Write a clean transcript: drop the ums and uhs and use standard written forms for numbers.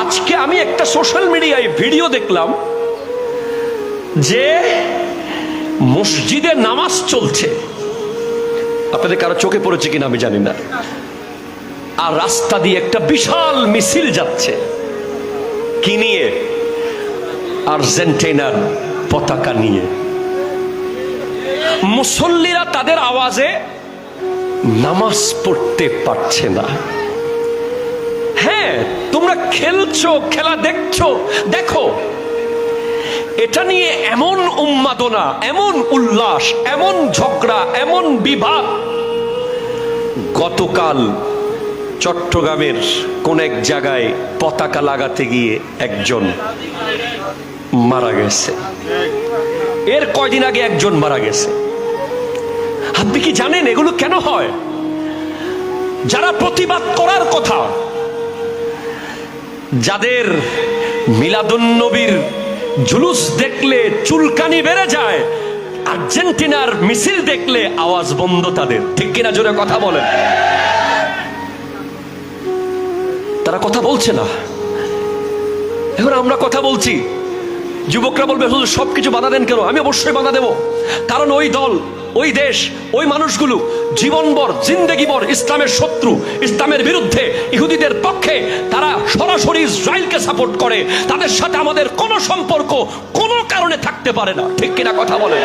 আজকে আমি একটা সোশ্যাল মিডিয়ায় ভিডিও দেখলাম যে মসজিদে নামাজ চলছে, আপনাদের কারো চোখে পড়েছে কিনা আমি জানি না, আর রাস্তা দিয়ে একটা বিশাল মিছিল যাচ্ছে, কি নিয়ে? আর্জেন্টিনার পতাকা নিয়ে। মুসল্লিরা তাদের আওয়াজে নামাজ পড়তে পারছে না। হ্যাঁ, তোমরা খেলছো, খেলা দেখছো, দেখো, এটা নিয়ে এমন উন্মাদনা, এমন উল্লাস, এমন ঝগড়া, এমন বিবাদ। গতকাল চট্টগ্রামের কোন এক জায়গায় পতাকা লাগাতে গিয়ে একজন মারা গেছে, এর কয়দিন আগে একজন মারা গেছে। আপনি কি জানেন এগুলো কেন হয়? যারা প্রতিবাদ করার কথা, যাদের মিলাদুন্নবীর জুলুস দেখলে চুলকানি বেড়ে যায়, আর্জেন্টিনার মিছিল দেখলে আওয়াজ বন্ধ তাদের, ঠিক কিনা? জোরে কথা বলেন। তারা কথা বলছে না। এখন আমরা কথা বলছি, যুবকরা বলবে হুজুর সবকিছু বাধা দেন কেন? আমি অবশ্যই বাধা দেব, কারণ ওই দল, ওই দেশ, ওই মানুষগুলো জীবনভর, জিন্দেগিভর ইসলামের শত্রু, ইসলামের বিরুদ্ধে, ইহুদিদের পক্ষে, তারা সরাসরি ইসরায়েলকে সাপোর্ট করে। তাদের সাথে আমাদের কোনো সম্পর্ক কোনো কারণে থাকতে পারে না, ঠিক কিনা কথা বলেন?